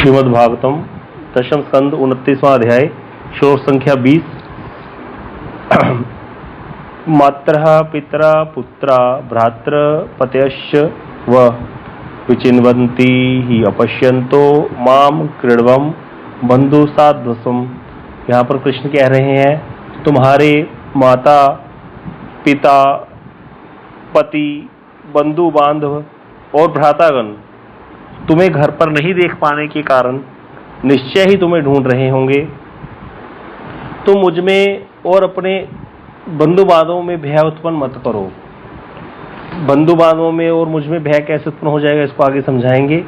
श्रीमद् भागवतम दशम स्कंद 29वां अध्याय श्लोक संख्या 20। मात्रः पितरा पुत्रा भ्रात्र पतयश्च व विचिन्वन्ति ही अपश्यन्तो माम क्रीडवम बंधु साध्वसम। यहाँ पर कृष्ण कह रहे हैं तुम्हारे माता पिता पति बंधु बांधव और भ्रातागण तुम्हें घर पर नहीं देख पाने के कारण निश्चय ही तुम्हें ढूंढ रहे होंगे। तुम मुझ में और अपने बंधु बांधवों में भय उत्पन्न मत करो। बंधु बांधवों में और मुझ में भय कैसे उत्पन्न हो जाएगा इसको आगे समझाएंगे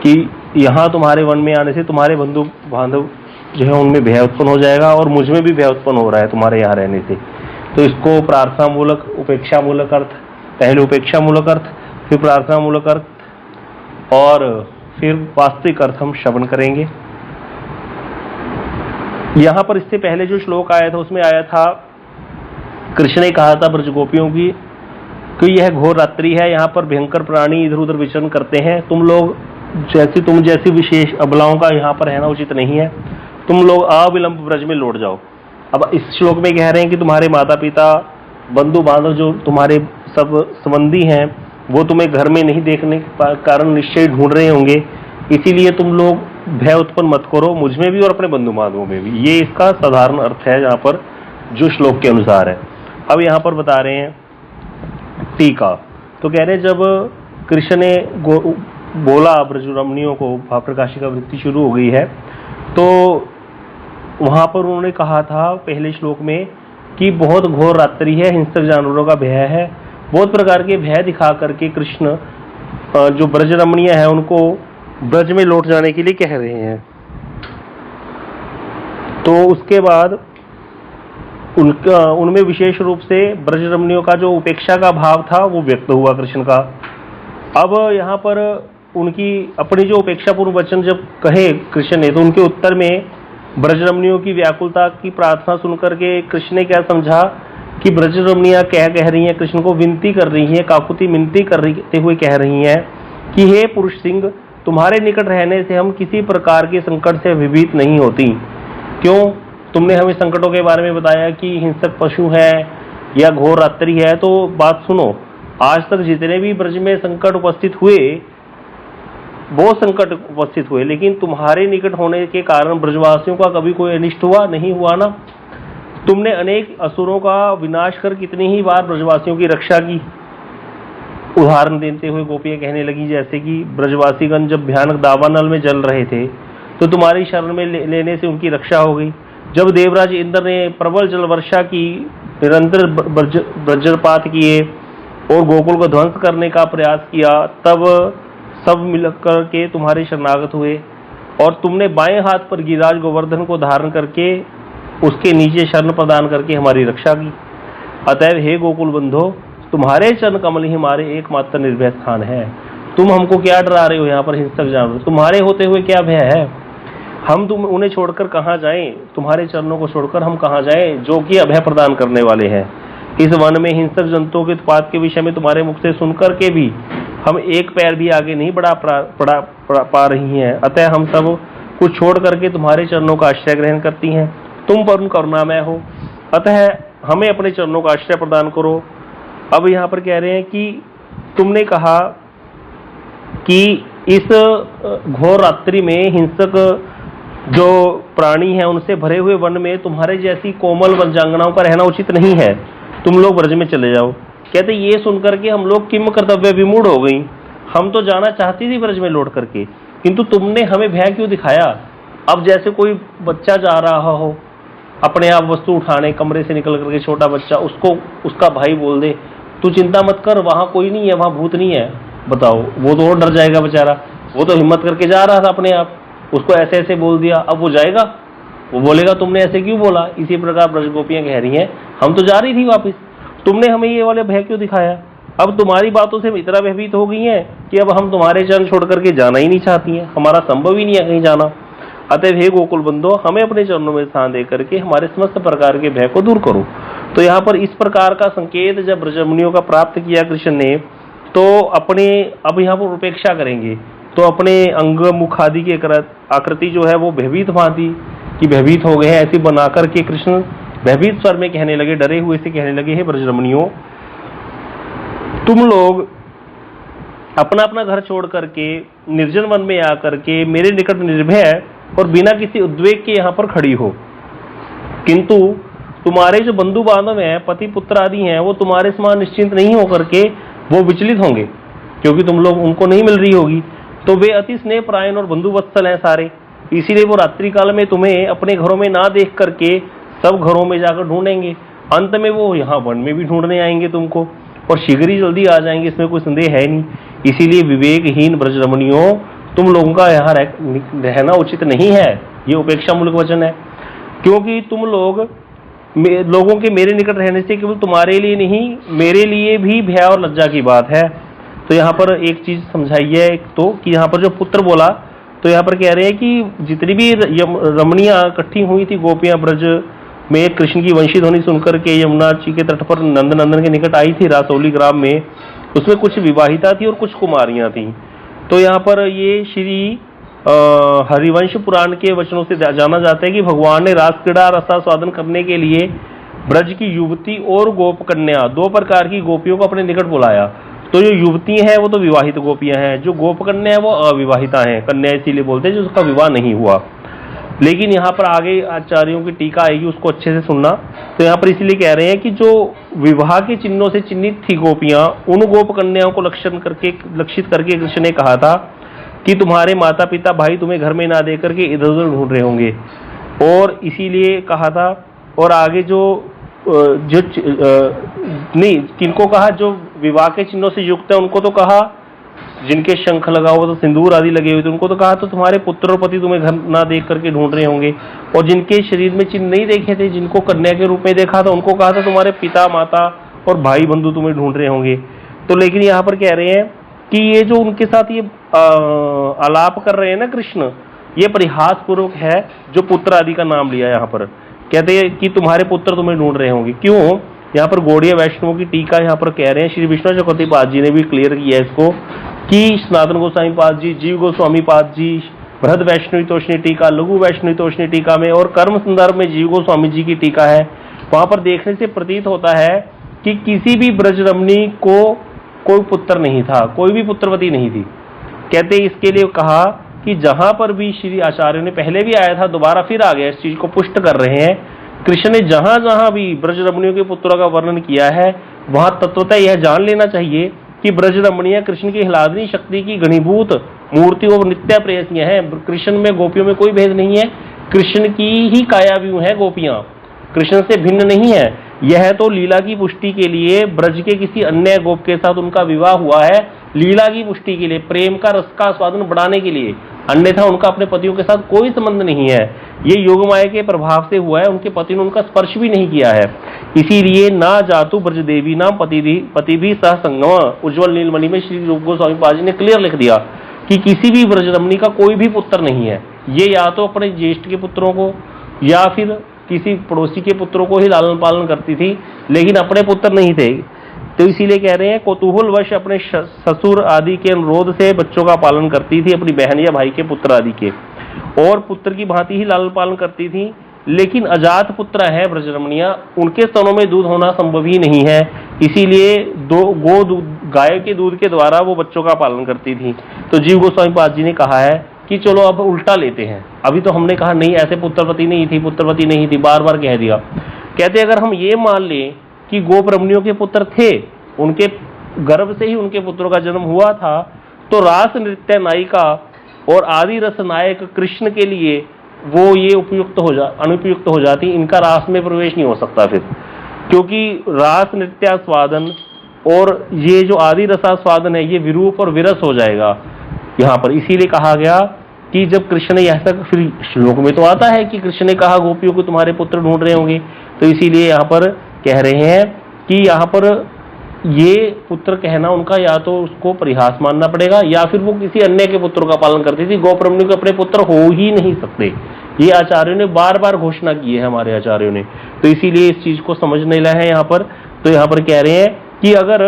कि यहाँ तुम्हारे वन में आने से तुम्हारे बंधु बांधव जो है उनमें भय उत्पन्न हो जाएगा और मुझ में भी भय उत्पन्न हो रहा है तुम्हारे यहाँ रहने से। तो इसको प्रार्थना मूलक उपेक्षा मूलक अर्थ, पहले उपेक्षा मूलक अर्थ फिर प्रार्थना मूलक अर्थ और फिर वास्तविक अर्थ हम श्रवण करेंगे। यहां पर इससे पहले जो श्लोक आया था उसमें आया था, कृष्ण ने कहा था ब्रजगोपियों की कि यह घोर रात्रि है, यहाँ पर भयंकर प्राणी इधर उधर विचरण करते हैं, तुम जैसी विशेष अबलाओं का यहाँ पर रहना उचित नहीं है, तुम लोग अविलंब ब्रज में लौट जाओ। अब इस श्लोक में कह रहे हैं कि तुम्हारे माता पिता बंधु बांधव जो तुम्हारे सब संबंधी हैं वो तुम्हें घर में नहीं देखने के कारण निश्चय ढूंढ रहे होंगे, इसीलिए तुम लोग भय उत्पन्न मत करो मुझ में भी और अपने बंधु बांधवों में भी। ये इसका साधारण अर्थ है यहाँ पर जो श्लोक के अनुसार है। अब यहाँ पर बता रहे हैं टीका, तो कह रहे हैं जब कृष्ण ने बोला ब्रजरमणियों को भाव प्रकाशी का वृत्ति शुरू हो गई है, तो वहां पर उन्होंने कहा था पहले श्लोक में कि बहुत घोर रात्रि है, हिंसक जानवरों का भय है, बहुत प्रकार के भय दिखा करके कृष्ण जो ब्रजरमणीय है उनको ब्रज में लौट जाने के लिए कह रहे हैं। तो उसके बाद उनमें विशेष रूप से ब्रजरमणियों का जो उपेक्षा का भाव था वो व्यक्त हुआ कृष्ण का। अब यहाँ पर उनकी अपनी जो उपेक्षा पूर्व वचन जब कहे कृष्ण ने, तो उनके उत्तर में ब्रजरमणियों की व्याकुलता की प्रार्थना सुनकर के कृष्ण ने क्या समझा कि ब्रजरमणियां क्या कह रही हैं, कृष्ण को विनती कर रही हैं, काकुति मिनती करते हुए कह रही हैं कि हे पुरुष सिंह, तुम्हारे निकट रहने से हम किसी प्रकार के संकट से भयभीत नहीं होती। क्यों? तुमने हमें संकटों के बारे में बताया कि हिंसक पशु है या घोर रात्रि है, तो बात सुनो, आज तक जितने भी ब्रज में संकट उपस्थित हुए, बहुत संकट उपस्थित हुए, लेकिन तुम्हारे निकट होने के कारण ब्रजवासियों का कभी कोई अनिष्ट हुआ नहीं हुआ ना। तुमने अनेक असुरों का विनाश कर कितनी ही बार ब्रजवासियों की रक्षा की। उदाहरण देते हुए गोपियां कहने लगी जैसे कि ब्रजवासीगण जब भयानक दावानल में जल रहे थे तो तुम्हारी शरण में लेने से उनकी रक्षा हो गई। जब देवराज इंद्र ने प्रबल जल वर्षा की, निरंतर वज्रपात किए और गोकुल को ध्वंस करने का प्रयास किया, तब सब मिलकर के तुम्हारे शरणागत हुए और तुमने बाएं हाथ पर गिरिराज गोवर्धन को धारण करके उसके नीचे शरण प्रदान करके हमारी रक्षा की। अतएव हे गोकुल बंधो, तुम्हारे चरण कमल ही हमारे एकमात्र निर्भय स्थान है। तुम हमको क्या डरा रहे हो यहाँ पर हिंसक जानवर, तुम्हारे होते हुए क्या भय है? हम तुम उन्हें छोड़कर कहाँ जाएं? तुम्हारे चरणों को छोड़कर हम कहाँ जाएं जो कि अभय प्रदान करने वाले हैं। इस वन में हिंसक जंतुओं के उत्पात के विषय में तुम्हारे मुख से सुनकर के भी हम एक पैर भी आगे नहीं बढ़ा पा रही हैं। अतः हम सब कुछ छोड़ करके तुम्हारे चरणों का आश्रय ग्रहण करती हैं। तुम परम करुणामय हो, अतः हमें अपने चरणों का आश्रय प्रदान करो। अब यहाँ पर कह रहे हैं कि तुमने कहा कि इस घोर रात्रि में हिंसक जो प्राणी हैं उनसे भरे हुए वन में तुम्हारे जैसी कोमल वनजांगनाओं का रहना उचित नहीं है, तुम लोग ब्रज में चले जाओ। कहते ये सुनकर के हम लोग किम कर्तव्य विमूढ़ हो गई, हम तो जाना चाहती थी ब्रज में लौट करके, किंतु तुमने हमें भय क्यों दिखाया? अब जैसे कोई बच्चा जा रहा हो अपने आप वस्तु उठाने, कमरे से निकल करके छोटा बच्चा, उसको उसका भाई बोल दे तू चिंता मत कर, वहां कोई नहीं है, वहां भूत नहीं है। बताओ, वो तो और डर जाएगा बेचारा, वो तो हिम्मत करके जा रहा था अपने आप, उसको ऐसे ऐसे बोल दिया, अब वो जाएगा, वो बोलेगा तुमने ऐसे क्यों बोला। इसी प्रकार ब्रजगोपियां कह रही हैं हम तो जा रही थी वापिस, तुमने हमें ये वाले भय क्यों दिखाया? अब तुम्हारी बातों से इतना भयभीत हो गई हैं कि अब हम तुम्हारे चरण छोड़ करके जाना ही नहीं चाहती हैं, हमारा संभव ही नहीं है कहीं जाना। अतः हे गोकुल बंधो, हमें अपने चरणों में स्थान दे करके हमारे समस्त प्रकार के भय को दूर करो। तो यहाँ पर इस प्रकार का संकेत जब ब्रजरमणियों का प्राप्त किया कृष्ण ने, तो अपने अब यहाँ पर उपेक्षा करेंगे तो अपने अंग मुख आदि की आकृति जो है वो भयभीत भांति कि भयभीत हो गए हैं, ऐसी बना करके कृष्ण भयभीत स्वर में कहने लगे, डरे हुए से कहने लगे, हे ब्रजरमणियों, तुम लोग अपना अपना घर छोड़ करके निर्जन वन में आकर के मेरे निकट निर्भय और बिना किसी उद्वेग के यहाँ पर खड़ी हो, किंतु तुम्हारे जो बंधु बांधव हैं, पति पुत्र आदि हैं, वो तुम्हारे समान निश्चिंत नहीं होकर के वो विचलित होंगे, क्योंकि तुम लोग उनको नहीं मिल रही होगी। तो वे अति स्नेह परायण और बंधु वत्सल हैं सारे, इसीलिए वो रात्रि काल में तुम्हें अपने घरों में ना देख करके सब घरों में जाकर ढूंढेंगे। अंत में वो यहाँ वन में भी ढूंढने आएंगे तुमको, और शीघ्र ही जल्दी आ जाएंगे, इसमें कोई संदेह है नहीं। इसीलिए विवेकहीन ब्रजरमणियों, तुम लोगों का यहाँ रहना उचित नहीं है। ये उपेक्षा मूलक वचन है, क्योंकि तुम लोगों के मेरे निकट रहने से केवल तुम्हारे लिए नहीं, मेरे लिए भी भय और लज्जा की बात है। तो यहाँ पर एक चीज समझाई है, एक तो कि यहाँ पर जो पुत्र बोला, तो यहाँ पर कह रहे हैं कि जितनी भी रमणियां इकट्ठी हुई थी, गोपियां ब्रज में कृष्ण की वंशी ध्वनि सुनकर के यमुना जी के तट पर नंदनंदन के निकट आई थी रासौली ग्राम में, उसमें कुछ विवाहिता थी और कुछ कुमारियां थी। तो यहाँ पर ये श्री हरिवंश पुराण के वचनों से जाना जाता है कि भगवान ने रास क्रीड़ा रसास्वादन करने के लिए ब्रज की युवती और गोप कन्या, दो प्रकार की गोपियों को अपने निकट बुलाया। तो जो युवती हैं वो तो विवाहित गोपियां हैं, जो गोप कन्या है वो अविवाहिता हैं, कन्या इसीलिए बोलते हैं जिसका विवाह नहीं हुआ। लेकिन यहाँ पर आगे आचार्यों की टीका आएगी, उसको अच्छे से सुनना। तो यहाँ पर इसलिए कह रहे हैं कि जो विवाह के चिन्हों से चिन्हित थी गोपियां, उन गोप कन्याओं को लक्षित करके कृष्ण ने कहा था कि तुम्हारे माता पिता भाई तुम्हें घर में ना दे करके इधर उधर ढूंढ रहे होंगे, और इसीलिए कहा था। और आगे नहीं, किनको कहा, जो विवाह के चिन्हों से युक्त है उनको तो कहा, जिनके शंख लगा हुआ तो सिंदूर आदि लगे हुए थे उनको तो कहा तो तुम्हारे पुत्र और पति तुम्हें घर ना देख करके ढूंढ रहे होंगे, और जिनके शरीर में चिन्ह नहीं देखे थे, जिनको कन्या के रूप में देखा था, उनको कहा था तुम्हारे पिता माता और भाई बंधु तुम्हें ढूंढ रहे होंगे। तो लेकिन यहाँ पर कह रहे हैं कि ये जो उनके साथ ये आलाप कर रहे हैं ना कृष्ण, ये परिहास पूर्वक है, जो पुत्र आदि का नाम लिया यहाँ पर, कहते हैं कि तुम्हारे पुत्र तुम्हें ढूंढ रहे होंगे। क्यों? यहाँ पर गौड़ीय वैष्णव की टीका यहाँ पर कह रहे हैं, श्री विष्णु चक्रवर्ती पाद जी ने भी क्लियर किया इसको, कि सनातन गोस्वामी पाद जी, जीव गोस्वामी पाद जी, बृहद वैष्णवी तोषणी टीका, लघु वैष्णवी तोषणी टीका में, और कर्म संदर्भ में जीव गोस्वामी जी की टीका है। वहां पर देखने से प्रतीत होता है कि किसी भी ब्रजरमणी को कोई पुत्र नहीं था, कोई भी पुत्रवती नहीं थी। कहते इसके लिए कहा कि जहां पर भी श्री आचार्य ने पहले भी आया था, दोबारा फिर आ गया, इस चीज को पुष्ट कर रहे हैं। कृष्ण ने जहां जहां भी ब्रजरमणियों के पुत्रों का वर्णन किया है, वहां तत्वतः यह जान लेना चाहिए कि ब्रजरमणियां कृष्ण की हिलादनी शक्ति की घनीभूत मूर्ति और नित्य प्रेयसियां हैं। कृष्ण में गोपियों में कोई भेद नहीं है, कृष्ण की ही कायाव्यूह है गोपियां, कृष्ण से भिन्न नहीं है। यह तो लीला की पुष्टि के लिए ब्रज के किसी अन्य गोप के साथ उनका विवाह हुआ है, लीला की पुष्टि के लिए, प्रेम का रस का स्वादन बढ़ाने के लिए, अन्यथा उनका अपने पतियों के साथ कोई संबंध नहीं है। ये योग माया के प्रभाव से हुआ है, उनके पति ने उनका स्पर्श भी नहीं किया है। इसीलिए ना जातु ब्रजदेवी नाम पति भी सह संगम, उज्ज्वल नीलमणि में श्री रूप गोस्वामी पाद जी ने क्लियर लिख दिया कि किसी भी ब्रजरमणी का कोई भी पुत्र नहीं है। ये या तो अपने ज्येष्ठ के पुत्रों को या फिर किसी पड़ोसी के पुत्रों को ही लालन पालन करती थी, लेकिन अपने पुत्र नहीं थे। तो इसीलिए कह रहे हैं कौतूहलवश अपने ससुर आदि के अनुरोध से बच्चों का पालन करती थी, अपनी बहन या भाई के पुत्र आदि के, और पुत्र की भांति ही लालन पालन करती थी। लेकिन अजात पुत्र है ब्रजरमणियां, उनके स्तनों में दूध होना संभव ही नहीं है, इसीलिए गाय के दूध के द्वारा वो बच्चों का पालन करती थी। तो जीव गोस्वामी पाद जी ने कहा है कि चलो अब उल्टा लेते हैं। अभी तो हमने कहा नहीं, ऐसे पुत्रवती नहीं थी, बार बार कह दिया। कहते अगर हम ये मान लें कि गोप रमणियों के पुत्र थे, उनके गर्भ से ही उनके पुत्रों का जन्म हुआ था, तो रास नृत्य नायिका और आदि रस नायक कृष्ण के लिए वो ये अनुपयुक्त हो जाती, इनका रास में प्रवेश नहीं हो सकता फिर, क्योंकि रास नृत्यास्वादन और ये जो आदि रसास्वादन है ये विरूप और विरस हो जाएगा यहाँ पर। इसीलिए कहा गया कि जब कृष्ण ने, यह तक फिर श्लोक में तो आता है कि कृष्ण ने कहा गोपियों को तुम्हारे पुत्र ढूंढ रहे होंगे, तो इसीलिए यहाँ पर कह रहे हैं कि यहाँ पर ये पुत्र कहना उनका या तो उसको परिहास मानना पड़ेगा, या फिर वो किसी अन्य के पुत्रों का पालन करती थी। गोपरमणि के अपने पुत्र हो ही नहीं सकते, ये आचार्यों ने बार बार घोषणा की है, हमारे आचार्यों ने। तो इसीलिए इस चीज को समझने लगा है यहाँ पर। तो यहाँ पर कह रहे हैं कि अगर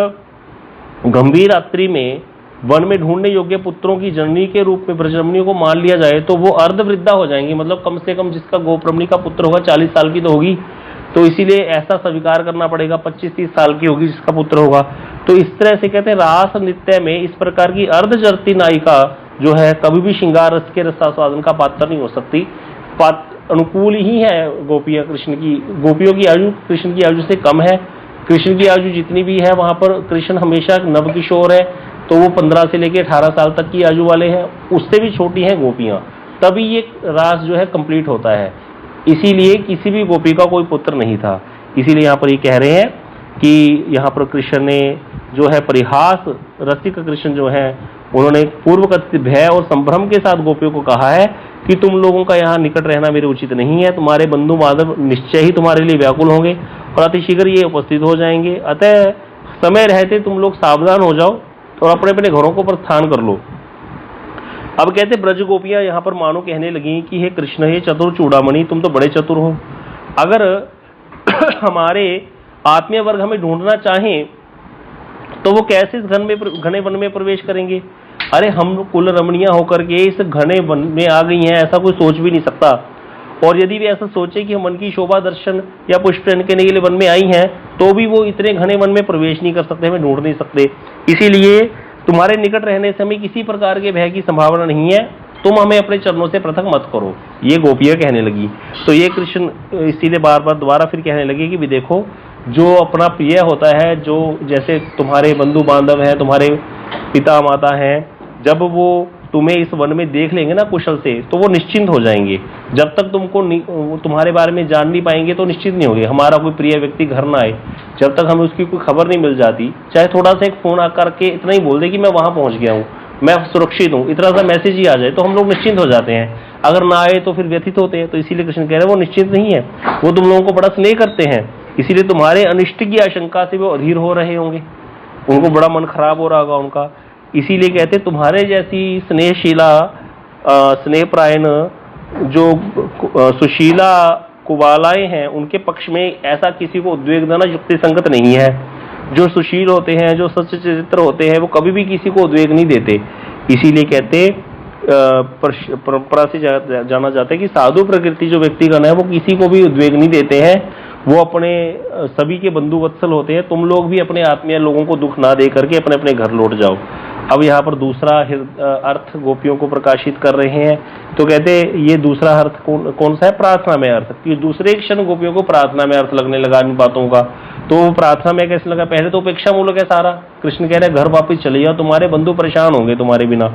गंभीर रात्रि में वन में ढूंढने योग्य पुत्रों की जननी के रूप में ब्रजरमणियों को मान लिया जाए तो वो अर्धवृद्धा हो जाएंगी, मतलब कम से कम जिसका गोपरमणि का पुत्र होगा 40 साल की तो होगी, तो इसीलिए ऐसा स्वीकार करना पड़ेगा। 25-30 साल की होगी जिसका पुत्र होगा। तो इस तरह से कहते हैं रास नृत्य में इस प्रकार की अर्धजरती नायिका जो है कभी भी श्रृंगार रस के रसास्वादन का पात्र नहीं हो सकती। अनुकूल ही है गोपियां कृष्ण की, गोपियों की आयु कृष्ण की आयु से कम है। कृष्ण की आयु जितनी भी है वहां पर कृष्ण हमेशा नव किशोर है, तो वो 15 से लेकर 18 साल तक की आयु वाले हैं, उससे भी छोटी हैं गोपियां, तभी ये रास जो है कंप्लीट होता है। इसीलिए किसी भी गोपी का कोई पुत्र नहीं था। इसीलिए यहाँ पर ये कह रहे हैं कि यहाँ पर कृष्ण ने जो है परिहास रसिक कृष्ण जो है उन्होंने पूर्व कथित भय और संभ्रम के साथ गोपियों को कहा है कि तुम लोगों का यहाँ निकट रहना मेरे उचित नहीं है, तुम्हारे बंधु माधव निश्चय ही तुम्हारे लिए व्याकुल होंगे और अतिशीघ्र ये उपस्थित हो जाएंगे, अतः समय रहते तुम लोग सावधान हो जाओ और अपने अपने घरों को प्रस्थान कर लो। अब कहते ब्रज गोपियां यहाँ पर मानो कहने लगी कि हे कृष्ण, हे चतुर चूड़ामणि, तुम तो बड़े चतुर हो, अगर हमारे आत्मीय वर्ग हमें ढूंढना चाहें तो वो कैसे इस घने वन में प्रवेश करेंगे? अरे हम कुल रमणियां होकर के इस घने वन में आ गई हैं, ऐसा कोई सोच भी नहीं सकता। और यदि भी ऐसा सोचे कि हम मन की शोभा दर्शन या पुष्पन करने के लिए वन में आई हैं, तो भी वो इतने घने वन में प्रवेश नहीं कर सकते, हमें ढूंढ नहीं सकते। इसीलिए तुम्हारे निकट रहने से हमें किसी प्रकार के भय की संभावना नहीं है, तुम हमें अपने चरणों से पृथक मत करो, ये गोपियां कहने लगी। तो ये कृष्ण इसीलिए बार बार दोबारा फिर कहने लगे कि भी देखो, जो अपना प्रिय होता है, जो जैसे तुम्हारे बंधु बांधव हैं, तुम्हारे पिता माता हैं, जब वो तुम्हें इस वन में देख लेंगे ना कुशल से, तो वो निश्चिंत हो जाएंगे। जब तक तुमको तुम्हारे बारे में जान नहीं पाएंगे तो निश्चित नहीं होंगे। हमारा कोई प्रिय व्यक्ति घर ना आए, जब तक हमें उसकी कोई खबर नहीं मिल जाती, चाहे थोड़ा सा एक फोन आकर के इतना ही बोल दे कि मैं वहां पहुंच गया हूँ, मैं सुरक्षित हूँ, इतना सा मैसेज ही आ जाए तो हम लोग निश्चिंत हो जाते हैं। अगर ना आए तो फिर व्यथित होते हैं। तो इसीलिए कृष्ण कह रहे हैं वो निश्चिंत नहीं है, वो तुम लोगों को बड़ा स्नेह करते हैं, इसीलिए तुम्हारे अनिष्ट की आशंका से वो अधीर हो रहे होंगे, उनको बड़ा मन खराब हो रहा होगा उनका। इसीलिए कहते तुम्हारे जैसी स्नेहशीला स्नेहप्रायण जो सुशीला कुबालाएं हैं, उनके पक्ष में ऐसा किसी को उद्वेग देना युक्ति संगत नहीं है। जो सुशील होते हैं, जो सच्चे चरित्र होते हैं, वो कभी भी किसी को उद्वेग नहीं देते। इसीलिए कहते परंपरा से जाना जाता है कि साधु प्रकृति जो व्यक्तिगण है वो किसी को भी उद्वेग नहीं देते हैं, वो अपने सभी के बंधु वत्सल होते हैं। तुम लोग भी अपने आत्मीय लोगों को दुख ना दे करके अपने अपने घर लौट जाओ। अब यहाँ पर दूसरा अर्थ गोपियों को प्रकाशित कर रहे हैं। तो कहते ये दूसरा अर्थ कौन सा है? प्रार्थना में अर्थ। कि दूसरे क्षण गोपियों को प्रार्थना में अर्थ लगने लगा इन बातों का। तो प्रार्थना में कैसे लगा? पहले तो उपेक्षा मूलक है सारा। कृष्ण कह रहे घर वापिस चले जाओ, तुम्हारे बंधु परेशान होंगे तुम्हारे बिना,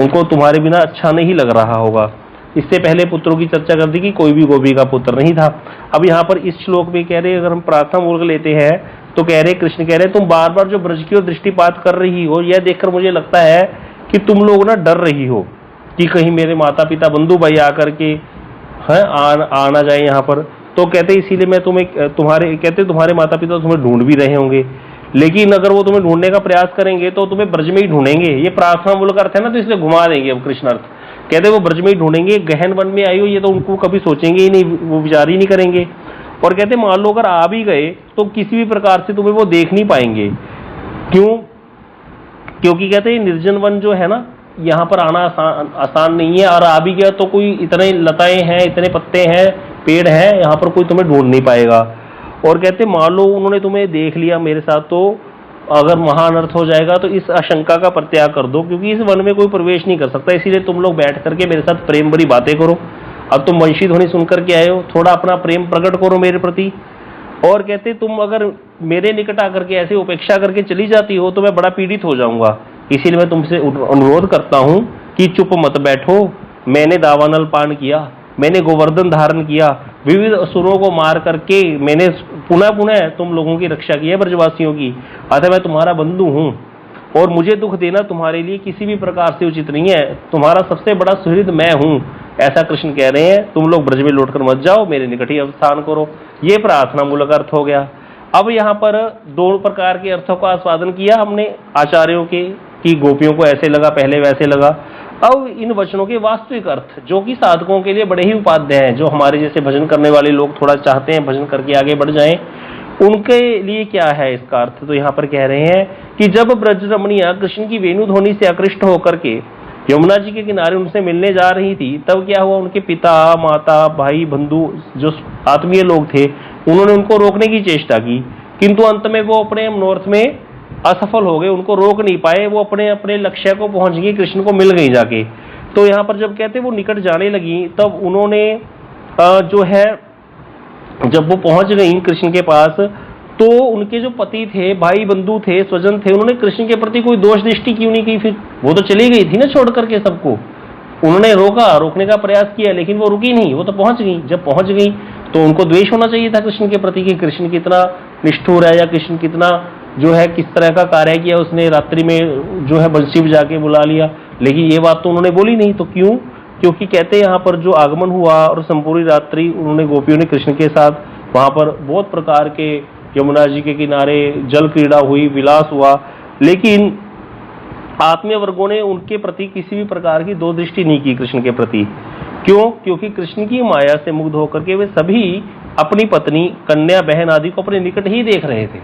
उनको तुम्हारे बिना अच्छा नहीं लग रहा होगा। इससे पहले पुत्रों की चर्चा कर दी कि कोई भी गोपी का पुत्र नहीं था। अब यहाँ पर इस श्लोक में कह रहे अगर हम प्रार्थना मूलक लेते हैं तो कह रहे कृष्ण कह रहे तुम बार बार जो ब्रज की ओर दृष्टिपात कर रही हो, यह देखकर मुझे लगता है कि तुम लोग ना डर रही हो कि कहीं मेरे माता पिता बंधु भाई आकर के आना जाए यहाँ पर। तो कहते इसीलिए मैं तुम्हारे माता पिता तुम्हें ढूंढ भी रहे होंगे, लेकिन अगर वो तुम्हें ढूंढने का प्रयास करेंगे तो तुम्हें ब्रज में ही ढूंढेंगे। ये प्रार्थना मूलक अर्थ है ना, तो इसलिए घुमा देंगे। अब कृष्ण अर्थ कहते वो ब्रज में ही ढूंढेंगे, गहन वन में आई हो ये तो उनको कभी सोचेंगे ही नहीं, वो विचार ही नहीं करेंगे। और कहते मान लो अगर आ भी गए तो किसी भी प्रकार से तुम्हें वो देख नहीं पाएंगे। क्यों? क्योंकि कहते हैं निर्जन वन जो है ना, यहाँ पर आना आसान नहीं है, और आ भी गया तो कोई इतने लताएं हैं, इतने पत्ते हैं, पेड़ हैं, यहाँ पर कोई तुम्हें ढूंढ नहीं पाएगा। और कहते मान लो उन्होंने तुम्हें देख लिया मेरे साथ, तो अगर महाअनर्थ हो जाएगा तो इस आशंका का परित्याग कर दो, क्योंकि इस वन में कोई प्रवेश नहीं कर सकता। इसीलिए तुम लोग बैठ करके मेरे साथ प्रेम भरी बातें करो। अब तुम वंशी ध्वनि सुन करके आए हो, थोड़ा अपना प्रेम प्रकट करो मेरे प्रति। और कहते तुम अगर मेरे निकट आकर के ऐसे उपेक्षा करके चली जाती हो तो मैं बड़ा पीड़ित हो जाऊंगा। इसीलिए मैं तुमसे अनुरोध करता हूं कि चुप मत बैठो। मैंने दावानल पान किया, मैंने गोवर्धन धारण किया, विविध असुरों को मार करके मैंने पुनः पुनः तुम लोगों की रक्षा की है, ब्रजवासियों की। अतः मैं तुम्हारा बंधु हूं और मुझे दुख देना तुम्हारे लिए किसी भी प्रकार से उचित नहीं है। तुम्हारा सबसे बड़ा सुहृद मैं हूं, ऐसा कृष्ण कह रहे हैं। तुम लोग ब्रज में लौटकर मत जाओ, मेरे निकट ही अवस्थान करो। ये प्रार्थना मूलक अर्थ हो गया। अब यहाँ पर दो प्रकार के अर्थों का आस्वादन किया हमने आचार्यों के, कि गोपियों को ऐसे लगा, पहले वैसे लगा। अब इन वचनों के वास्तविक अर्थ जो कि साधकों के लिए बड़े ही उपाध्याय हैं, जो हमारे जैसे भजन करने वाले लोग थोड़ा चाहते हैं भजन करके आगे बढ़ जाएं, उनके लिए क्या है इसका अर्थ? तो यहाँ पर कह रहे हैं कि जब ब्रजरमणियां कृष्ण की वेणु ध्वनि से आकृष्ट होकर के यमुना जी के किनारे उनसे मिलने जा रही थी, तब क्या हुआ, उनके पिता, माता, भाई, बंधु जो आत्मीय लोग थे, उन्होंने उनको रोकने की चेष्टा की, किंतु अंत में वो अपने मनोरथ में असफल हो गए, उनको रोक नहीं पाए, वो अपने अपने लक्ष्य को पहुंच गई, कृष्ण को मिल गई जाके। तो यहाँ पर जब कहते वो निकट जाने लगी, तब उन्होंने जो है, जब वो पहुंच गई कृष्ण के पास, तो उनके जो पति थे, भाई बंधु थे, स्वजन थे, उन्होंने कृष्ण के प्रति कोई दोष दृष्टि क्यों नहीं की? फिर वो तो चली गई थी ना छोड़ करके सबको, उन्होंने रोकने का प्रयास किया, लेकिन वो रुकी नहीं, वो तो पहुंच गई। जब पहुंच गई तो उनको द्वेष होना चाहिए था कृष्ण के प्रति कि कृष्ण कितना निष्ठुर है, या कृष्ण कितना जो है किस तरह का कार्य किया उसने, रात्रि में जो है बंसी बजा के बुला लिया, लेकिन ये बात तो उन्होंने बोली नहीं। तो क्यों? क्योंकि कहते यहाँ पर जो आगमन हुआ और संपूर्ण रात्रि उन्होंने, गोपियों ने कृष्ण के साथ वहां पर बहुत प्रकार के यमुना जी के किनारे जल क्रीड़ा हुई, विलास हुआ, लेकिन आत्मीय वर्गों ने उनके प्रति किसी भी प्रकार की दो दृष्टि नहीं की कृष्ण के प्रति। क्यों? क्योंकि कृष्ण की माया से मुग्ध होकर के वे सभी अपनी पत्नी, कन्या, बहन आदि को अपने निकट ही देख रहे थे।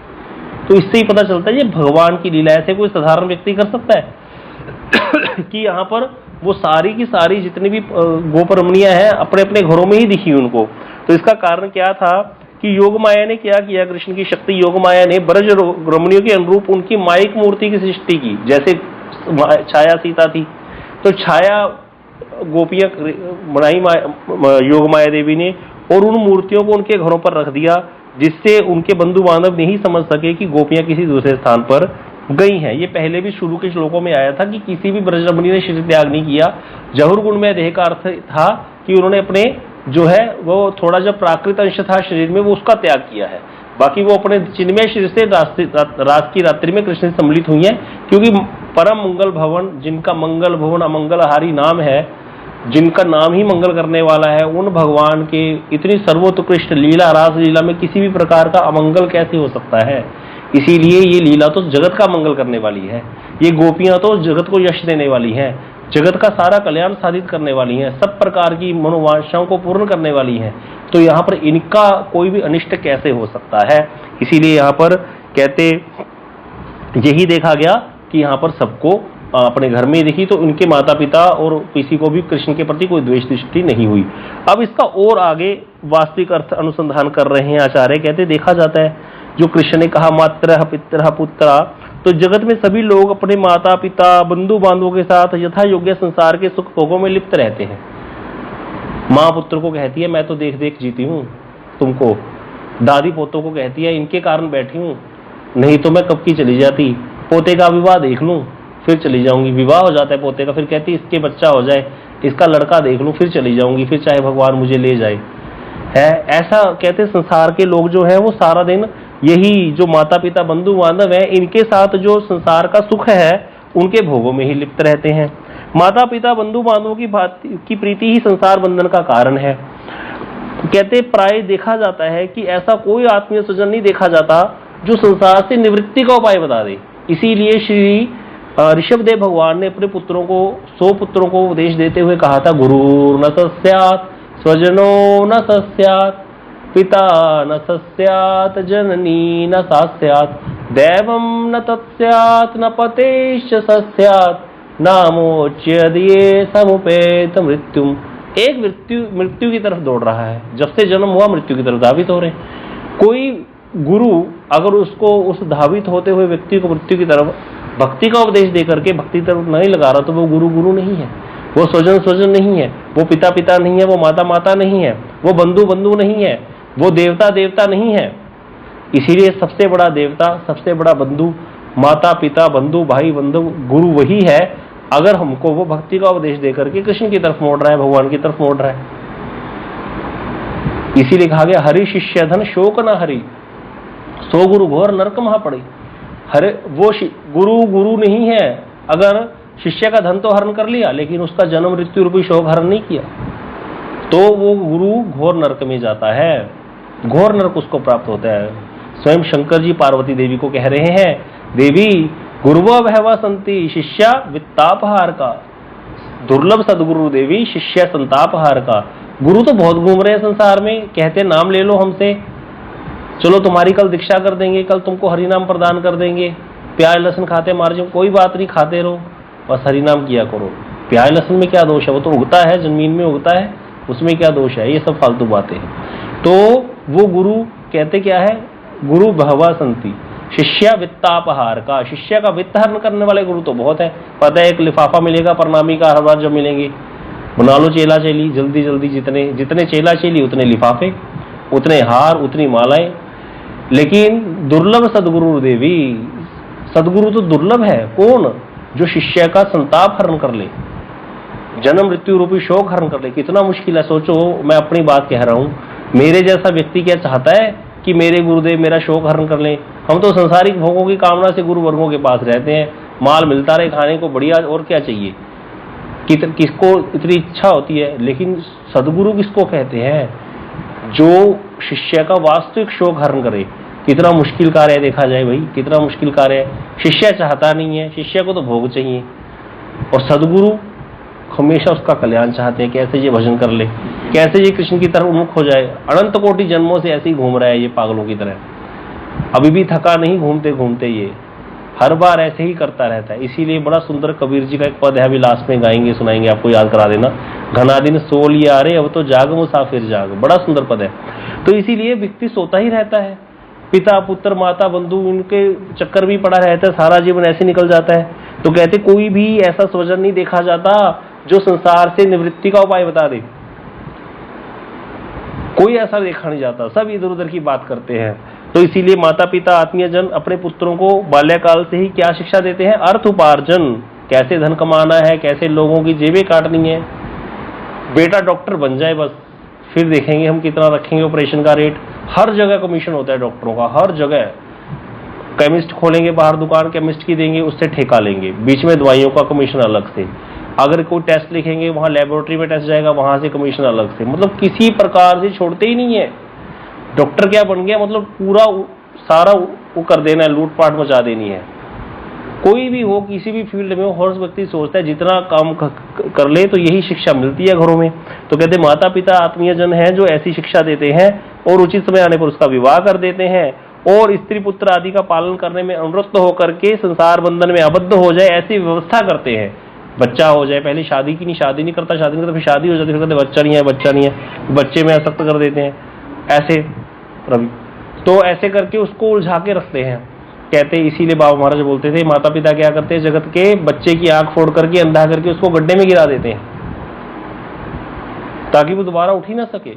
तो इससे ही पता चलता है ये भगवान की लीला, ऐसे कोई साधारण व्यक्ति कर सकता है कि यहाँ पर वो सारी की सारी जितनी भी गोपरमणियां हैं अपने अपने घरों में ही दिखी उनको। तो इसका कारण क्या था कि योग माया ने क्या किया, कृष्ण की शक्ति योग माया ने ब्रज रमणियों के अनुरूप उनकी माइक मूर्ति की सृष्टि की। जैसे छाया सीता थी, तो छाया गोपियां बनाई योग माया देवी ने, और उन मूर्तियों को उनके घरों पर रख दिया, जिससे उनके बंधु बांधव नहीं समझ सके कि गोपियां किसी दूसरे स्थान पर गई हैं। ये पहले भी शुरू के श्लोकों में आया था कि किसी भी ब्रजरमणी ने शरीर त्याग नहीं किया। जहुर गुण में देह का अर्थ था कि उन्होंने अपने जो है वो थोड़ा जो प्राकृत अंश था शरीर में, वो उसका त्याग किया है। बाकी वो अपने चिन्मय शरीर से रात की रात्रि में कृष्ण से सम्मिलित हुई हैं, क्योंकि परम मंगल भवन, जिनका मंगल भवन अमंगलहारी नाम है, जिनका नाम ही मंगल करने वाला है, उन भगवान के इतनी सर्वोत्कृष्ट लीला, रास लीला में किसी भी प्रकार का अमंगल कैसे हो सकता है? इसीलिए ये लीला तो जगत का मंगल करने वाली है, ये गोपियां तो जगत को यश देने वाली हैं, जगत का सारा कल्याण साधित करने वाली हैं, सब प्रकार की मनोवांछाओं को पूर्ण करने वाली हैं। तो यहाँ पर इनका कोई भी अनिष्ट कैसे हो सकता है? इसीलिए यहाँ पर कहते यही देखा गया कि यहाँ पर सबको अपने घर में देखी, तो उनके माता पिता और किसी को भी कृष्ण के प्रति कोई द्वेष दृष्टि नहीं हुई। अब इसका और आगे वास्तविक अर्थ अनुसंधान कर रहे हैं आचार्य। कहते देखा जाता है जो कृष्ण ने कहा मातृ पितृ पुत्रा, तो जगत में सभी लोग अपने माता पिता, बंधु बांधवों के साथ यथा योग्य संसार के सुख भोगों में लिप्त रहते हैं। माँ पुत्र को कहती है मैं तो देख देख जीती हूँ तुमको, दादी पोतों को कहती है इनके कारण बैठी हूँ, नहीं तो मैं कब की चली जाती, पोते का विवाह देख लूं फिर चली जाऊंगी। विवाह हो जाता है पोते का, फिर कहती इसके बच्चा हो जाए, इसका लड़का देख लूं फिर चली जाऊंगी, फिर चाहे भगवान मुझे ले जाए। है ऐसा कहते संसार के लोग जो है वो सारा दिन यही जो माता पिता बंधु बांधव है इनके साथ जो संसार का सुख है उनके भोगों में ही लिप्त रहते हैं। माता पिता बंधु बांधवों की प्रीति ही संसार बंधन का कारण है। कहते प्राय देखा जाता है कि ऐसा कोई आत्मीय स्वजन नहीं देखा जाता जो संसार से निवृत्ति का उपाय बता दे। इसीलिए श्री ऋषभदेव भगवान ने अपने पुत्रों को 100 पुत्रों को उपदेश देते हुए कहा था गुरु न सस्यात् स्वजनो न सस्यात् पिता न सस्यात् जननी न सास्यात् दैवं न तत्स्यात् न पतेश्च सस्यात् नामोच्य दिए समुपेत मृत्युम। एक मृत्यु की तरफ दौड़ रहा है, जब से जन्म हुआ मृत्यु की तरफ धावित हो रहे। कोई गुरु अगर उसको उस धावित होते हुए व्यक्ति को मृत्यु की तरफ भक्ति का उपदेश देकर के भक्ति तरफ नहीं लगा रहा तो वो गुरु नहीं है, वो स्वजन नहीं है, वो पिता नहीं है, वो माता नहीं है, वो बंधु नहीं है, वो देवता नहीं है। इसीलिए सबसे बड़ा देवता, सबसे बड़ा बंधु, माता पिता बंधु भाई बंधु गुरु वही है, अगर हमको वो भक्ति का उपदेश देकर के कृष्ण की तरफ मोड़ रहा है, भगवान की तरफ मोड़ रहा है। इसीलिए कहा गया हरि शिष्य धन शोक न हरि, सो गुरु घोर नरक महा पड़े। हरे वो गुरु नहीं है, अगर शिष्य का धन तो हरण कर लिया लेकिन उसका जन्म मृत्यु रूपी शोक हरण नहीं किया तो वो गुरु घोर नरक में जाता है, घोर नरक उसको प्राप्त होता है। स्वयं शंकर जी पार्वती देवी को कह रहे हैं देवी गुरुवा भैवा संति शिष्या वित्तापहार का, दुर्लभ सदगुरु देवी शिष्य संतापहार का। गुरु तो बहुत घूम रहे हैं संसार में, कहते नाम ले लो हमसे, चलो तुम्हारी कल दीक्षा कर देंगे, कल तुमको हरिनाम प्रदान कर देंगे, प्याज लहसुन खाते मार जाओ, कोई बात नहीं, खाते रहो, बस हरिनाम किया करो। प्याज लहसुन में क्या दोष है, वो तो उगता है, जमीन में उगता है, उसमें क्या दोष है, ये सब फालतू बातें हैं। तो वो गुरु कहते क्या है, गुरु बहवा संति, शिष्या वित्तापहार का, शिष्य का वित्त हरण करने वाले गुरु तो बहुत है। पता है एक लिफाफा मिलेगा प्रणामी का हर बार जब मिलेंगे, बना लो चेला चेली, जल्दी जल्दी, जितने जितने चेला चेली उतने लिफाफे, उतने हार, उतनी मालाएं। लेकिन दुर्लभ सदगुरु देवी, सदगुरु तो दुर्लभ है, कौन, जो शिष्य का संताप हरण कर ले, जन्म मृत्यु रूपी शोक हरण कर ले। कितना मुश्किल है, सोचो, मैं अपनी बात कह रहा हूं, मेरे जैसा व्यक्ति क्या चाहता है कि मेरे गुरुदेव मेरा शोक हरण कर लें। हम तो संसारिक भोगों की कामना से गुरु वर्गों के पास रहते हैं, माल मिलता रहे खाने को, बढ़िया, और क्या चाहिए, किसको इतनी इच्छा होती है। लेकिन सदगुरु किसको कहते हैं, जो शिष्य का वास्तविक शोक हरण करे। कितना मुश्किल कार्य है, देखा जाए भाई, कितना मुश्किल कार्य है। शिष्य चाहता नहीं है, शिष्य को तो भोग चाहिए, और सदगुरु हमेशा उसका कल्याण चाहते हैं, कैसे ये भजन कर ले, कैसे ये कृष्ण की तरफ उन्मुख हो जाए। अनंत कोटि जन्मों से ऐसे ही घूम रहा है ये पागलों की तरह, अभी भी थका नहीं, घूमते घूमते ये हर बार ऐसे ही करता रहता है। इसीलिए बड़ा सुंदर कबीर जी का एक पद है, अभी लास्ट में गाएंगे, सुनाएंगे, आपको याद करा देना, घना दिन सो लिया रे अब तो जाग मुसाफिर जाग, बड़ा सुंदर पद है। तो इसीलिए व्यक्ति सोता ही रहता है, पिता पुत्र माता बंधु इनके चक्कर भी पड़ा रहता है, सारा जीवन ऐसे निकल जाता है। तो कहते कोई भी ऐसा स्वजन नहीं देखा जाता जो संसार से निवृत्ति का उपाय बता दे, कोई ऐसा देखा नहीं जाता, सब इधर उधर की बात करते हैं। तो इसीलिए माता पिता आत्मीय जन अपने पुत्रों को बाल्यकाल से ही क्या शिक्षा देते हैं, अर्थ उपार्जन, कैसे धन कमाना है, कैसे लोगों की जेबें काटनी है। बेटा डॉक्टर बन जाए बस, फिर देखेंगे हम कितना रखेंगे ऑपरेशन का रेट। हर जगह कमीशन होता है डॉक्टरों का, हर जगह। केमिस्ट खोलेंगे बाहर दुकान, केमिस्ट की देंगे, उससे ठेका लेंगे, बीच में दवाइयों का कमीशन अलग से। अगर कोई टेस्ट लिखेंगे वहां लेबोरेटरी में टेस्ट जाएगा, वहां से कमीशन अलग से। मतलब किसी प्रकार से छोड़ते ही नहीं है। डॉक्टर क्या बन गया, मतलब पूरा सारा वो कर देना है, लूटपाट मचा देनी है। कोई भी हो, किसी भी फील्ड में हो, हर व्यक्ति सोचता है जितना काम कर ले तो यही शिक्षा मिलती है घरों में। तो कहते माता पिता आत्मीय जन है जो ऐसी शिक्षा देते हैं और उचित समय आने पर उसका विवाह कर देते हैं, और स्त्री पुत्र आदि का पालन करने में अनुरक्त होकर के संसार बंधन में आबद्ध हो जाए ऐसी व्यवस्था करते हैं। बच्चा हो जाए, पहले शादी की नहीं, शादी नहीं करता, शादी नहीं करता, फिर शादी हो जाती, फिर कहते बच्चा नहीं है, बच्चा नहीं है, बच्चे में आसक्त कर देते हैं ऐसे रवि। तो ऐसे करके उसको उलझा के रखते हैं। कहते इसीलिए बाबा महाराज बोलते थे माता पिता क्या करते हैं, जगत के बच्चे की आंख फोड़ करके अंधा करके उसको गड्ढे में गिरा देते हैं ताकि वो दोबारा उठ ही ना सके।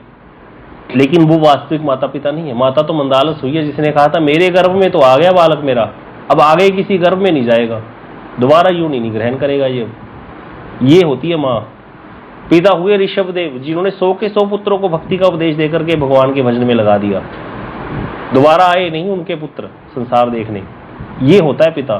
लेकिन वो वास्तविक माता पिता नहीं है। माता तो मंदालस हुई है जिसने कहा था मेरे गर्भ में तो आ गया बालक मेरा, अब आगे किसी गर्भ में नहीं जाएगा, दोबारा यूं नहीं ग्रहण करेगा। ये होती है माँ। पिता हुए ऋषभदेव जिन्होंने 100 के 100 पुत्रों को भक्ति का उपदेश देकर के भगवान के भजन में लगा दिया, दोबारा आए नहीं उनके पुत्र संसार देखने। ये होता है पिता।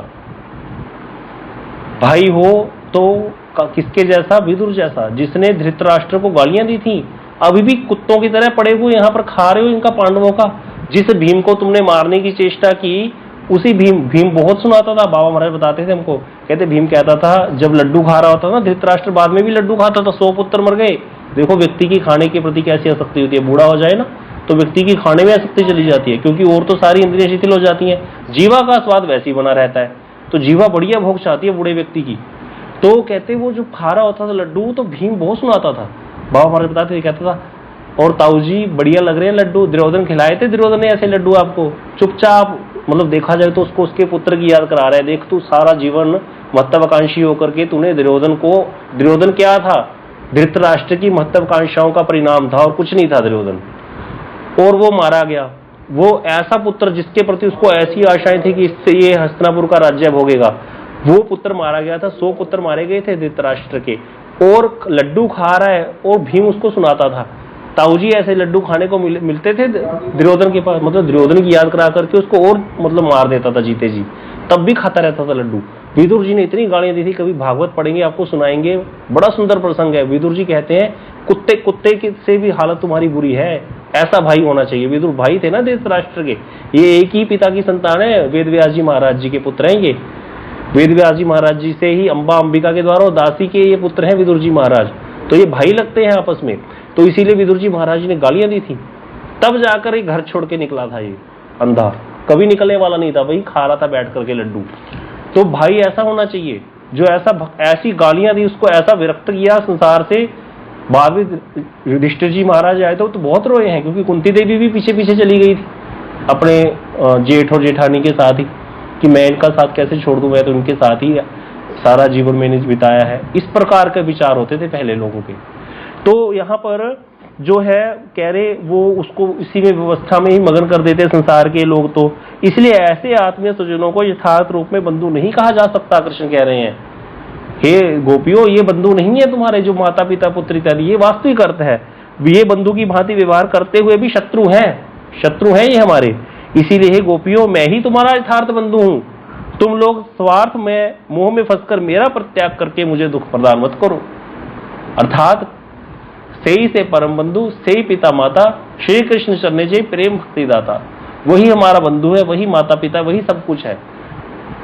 भाई हो तो किसके जैसा, विदुर जैसा, जिसने धृतराष्ट्र को गालियां दी थी, अभी भी कुत्तों की तरह पड़े हुए यहाँ पर खा रहे हो इनका पांडवों का। जिस भीम को तुमने मारने की चेष्टा की उसी भीम बहुत सुनाता था। बाबा महाराज बताते थे हमको, कहते भीम कहता था जब लड्डू खा रहा होता था धृतराष्ट्र, बाद में भी लड्डू खाता था, 100 पुत्र मर गए। देखो व्यक्ति की खाने के प्रति कैसी आसक्ति होती है, बूढ़ा हो जाए ना तो व्यक्ति की खाने में आसक्ति चली जाती है, क्योंकि और तो सारी इंद्रियां शिथिल हो जाती हैं, जीवा का स्वाद वैसे ही बना रहता है। तो जीवा बढ़िया भोग चाहती है बूढ़े व्यक्ति की। तो कहते वो जो खा रहा होता था लड्डू तो भीम बहुत सुनाता था। बाबा महाराज बताते थे, कहता था और ताऊ जी बढ़िया लग रहे हैं लड्डू, दुर्योधन खिलाए थे दुर्योधन ने ऐसे लड्डू आपको, चुपचाप। मतलब देखा जाए तो उसको उसके पुत्र की याद करा रहा है, देख तू सारा जीवन महत्वाकांक्षी होकर के तूने दुर्योधन क्या था, धृतराष्ट्र की महत्वाकांक्षाओं का परिणाम था और कुछ नहीं था दुर्योधन, और वो मारा गया। वो ऐसा पुत्र जिसके प्रति उसको ऐसी आशाएं थी कि इससे ये हस्तिनापुर का राज्य भोगेगा, वो पुत्र मारा गया था। 100 पुत्र मारे गए थे धृतराष्ट्र के, और लड्डू खा रहा है और भीम उसको सुनाता था। ताऊ जी ऐसे लड्डू खाने को मिलते थे दुर्योधन के पास, मतलब दुर्योधन की याद करा करके उसको और मतलब मार देता था जीते जी, तब भी खाता रहता था लड्डू। विदुर जी ने इतनी गालियां दी थी, कभी भागवत पढ़ेंगे आपको सुनाएंगे, बड़ा सुंदर प्रसंग है। विदुर जी कहते हैं कुत्ते से भी हालत तुम्हारी बुरी है, ऐसा भाई होना चाहिए। विदुर भाई थे ना धृतराष्ट्र के, ये एक ही पिता की संतान है, वेद व्यास जी महाराज जी के पुत्र हैं। ये वेद व्यास जी महाराज जी से ही अंबिका के द्वारा और दासी के ये पुत्र हैं विदुर जी महाराज, तो ये भाई लगते हैं आपस में। तो इसीलिए विदुर जी महाराज जी ने गालियां दी थी, तब जाकर ये घर छोड़ के निकला था ये। अंधा, कभी निकलने वाला नहीं था, वही खा रहा था बैठ करके लड्डू। तो भाई ऐसा होना चाहिए, जो ऐसी गालियां दी, उसको ऐसा विरक्त किया संसार से। बाद में युधिष्ठिर जी महाराज आए तो बहुत रोए हैं, क्योंकि कुंती देवी भी पीछे पीछे चली गई थी अपने जेठ और जेठानी के साथ ही, कि मैं इनका साथ कैसे छोड़ दूं, मैं तो इनके साथ ही सारा जीवन मैंने बिताया है। इस प्रकार के विचार होते थे पहले लोगों के। तो यहाँ पर जो है कह रहे, वो उसको इसी में व्यवस्था में ही मगन कर देते संसार के लोग। तो इसलिए ऐसे आत्मीय स्वजनों को यथार्थ रूप में बंधु नहीं कहा जा सकता। कृष्ण कह रहे हैं, हे गोपियों, ये बंधु नहीं है तुम्हारे, जो माता पिता पुत्र इत्यादि, ये वास्तविक अर्थ है। ये बंधु की भांति व्यवहार करते हुए भी शत्रु हैं ये हमारे। इसीलिए हे गोपियों, मैं ही तुम्हारा यथार्थ बंधु हूं। तुम लोग स्वार्थ में मोह में फंसकर मेरा परित्याग करके मुझे दुख प्रदान मत करो। अर्थात सेई से परम बंधु, सेई पिता माता, श्री कृष्ण चरणे जय प्रेम भक्ति दाता। वही हमारा बंधु है, वही माता पिता, वही सब कुछ है,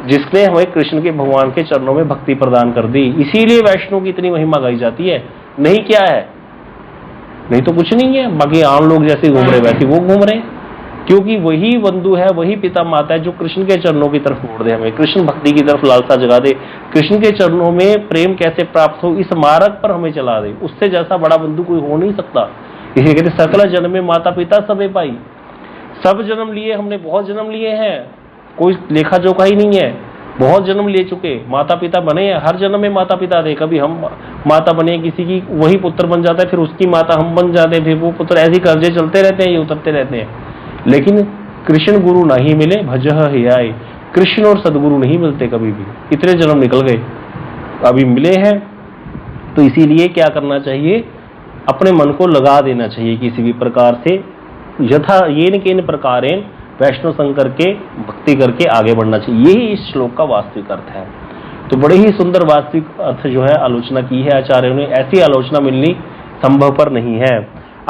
जिसने हमें कृष्ण के भगवान के चरणों में भक्ति प्रदान कर दी। इसीलिए वैष्णव की इतनी महिमा गाई जाती है। नहीं क्या है, नहीं तो कुछ नहीं है। बाकी आम लोग जैसे घूम रहे वैसे वो घूम रहे, क्योंकि वही बंधु है, वही पिता माता है, जो कृष्ण के चरणों की तरफ मोड़ दे, हमें कृष्ण भक्ति की तरफ लालसा जगा दे, कृष्ण के चरणों में प्रेम कैसे प्राप्त हो, इस मार्ग पर हमें चला दे। उससे जैसा बड़ा बंधु कोई हो नहीं सकता। इसे कहते सकल जन्म में माता पिता सबे पाई। सब जन्म लिए हमने, बहुत जन्म लिए हैं, कोई लेखा जोखा ही नहीं है। बहुत जन्म ले चुके, माता पिता बने हैं, हर जन्म में माता पिता थे। कभी हम माता बने किसी की, वही पुत्र बन जाता है, फिर उसकी माता हम बन जाते हैं, फिर वो पुत्र, ऐसे कर्जे चलते रहते हैं, ये उतरते रहते हैं। लेकिन कृष्ण गुरु नहीं मिले भजह हियाय, कृष्ण और सदगुरु नहीं मिलते कभी भी। इतने जन्म निकल गए, अभी मिले हैं। तो इसीलिए क्या करना चाहिए, अपने मन को लगा देना चाहिए किसी भी प्रकार से, यथा येन केन प्रकारेण वैष्णव संग करके भक्ति करके आगे बढ़ना चाहिए। यही इस श्लोक का वास्तविक अर्थ है। तो बड़े ही सुंदर वास्तविक अर्थ जो है आलोचना की है आचार्यों ने। ऐसी आलोचना मिलनी संभव पर नहीं है।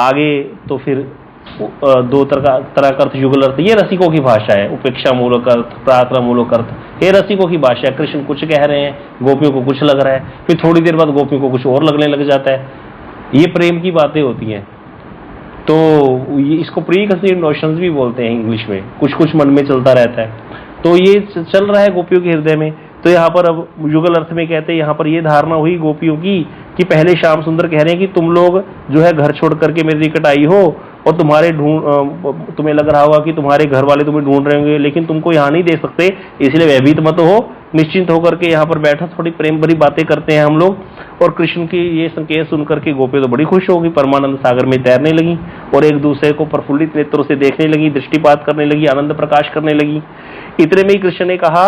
आगे तो फिर दो तरह का अर्थ, युगल अर्थ, ये रसिकों की भाषा है। उपेक्षा मूलक अर्थ, प्रार्थना मूलक अर्थ, ये रसिकों की भाषा है। कृष्ण कुछ कह रहे हैं, गोपियों को कुछ लग रहा है, फिर थोड़ी देर बाद गोपियों को कुछ और लगने लग जाता है। ये प्रेम की बातें होती हैं। तो ये इसको प्री कंसीव्ड नोशंस भी बोलते हैं इंग्लिश में, कुछ कुछ मन में चलता रहता है। तो ये चल रहा है गोपियों के हृदय में। तो यहाँ पर अब युगल अर्थ में कहते हैं, यहाँ पर ये धारणा हुई गोपियों की कि पहले श्याम सुंदर कह रहे हैं कि तुम लोग जो है घर छोड़ करके मेरे निकट आई हो, और तुम्हें लग रहा होगा कि तुम्हारे घर वाले तुम्हें ढूंढ रहे होंगे, लेकिन तुमको यहाँ नहीं दे सकते, इसलिए भयभीत मत हो, निश्चिंत होकर के यहाँ पर बैठो, थोड़ी प्रेम भरी बातें करते हैं हम लोग। और कृष्ण की ये संकेत सुनकर के गोपियां तो बड़ी खुश होगी, परमानंद सागर में तैरने लगी और एक दूसरे को प्रफुल्लित नेत्रों से देखने लगी, दृष्टिपात करने लगी, आनंद प्रकाश करने लगी। इतने में ही कृष्ण ने कहा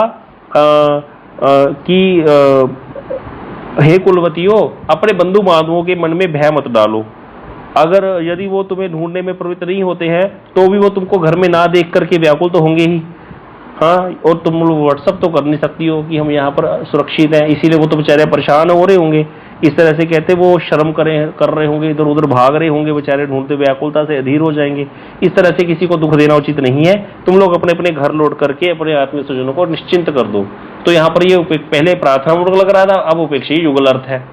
कि हे कुलवतियों, अपने बंधु बांधवों के मन में भय मत डालो। अगर यदि वो तुम्हें ढूंढने में प्रवृत्त नहीं होते हैं तो भी वो तुमको घर में ना देख करके व्याकुल तो होंगे ही। हाँ, और तुम लोग व्हाट्सअप तो कर नहीं सकती हो कि हम यहाँ पर सुरक्षित हैं, इसीलिए वो तो बेचारे परेशान हो रहे होंगे। इस तरह से कहते वो शर्म कर रहे होंगे, इधर उधर भाग रहे होंगे, बेचारे ढूंढते व्याकुलता से अधीर हो जाएंगे। इस तरह से किसी को दुख देना उचित नहीं है। तुम लोग अपने अपने घर लौट करके अपने आत्मीय स्वजनों को निश्चिंत कर दो। तो यहाँ पर ये पहले प्रार्थना मूलक लग रहा था, अब उपेक्षा युगल अर्थ है।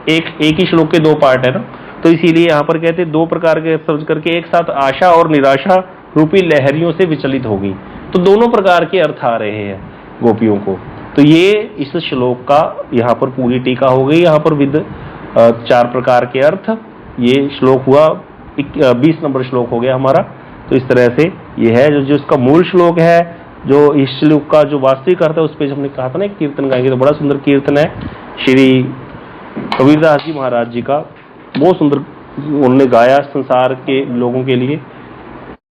एक ही श्लोक के दो पार्ट है ना, तो इसीलिए यहाँ पर कहते दो प्रकार के समझ करके एक साथ आशा और निराशा रूपी लहरियों से विचलित होगी। तो दोनों प्रकार के अर्थ आ रहे हैं गोपियों को। तो ये इस श्लोक का यहाँ पर पूरी टीका हो गई। यहाँ पर विद 4 प्रकार के अर्थ, ये श्लोक हुआ 20 नंबर श्लोक हो गया हमारा। तो इस तरह से ये है जो इसका मूल श्लोक है, जो इस श्लोक का जो वास्तविक अर्थ है उस पर हमने कहा था ना कीर्तन गाएंगे, तो बड़ा सुंदर कीर्तन है श्री कबीरदास जी महाराज जी का, बहुत सुंदर उन्होंने गाया संसार के लोगों के लिए।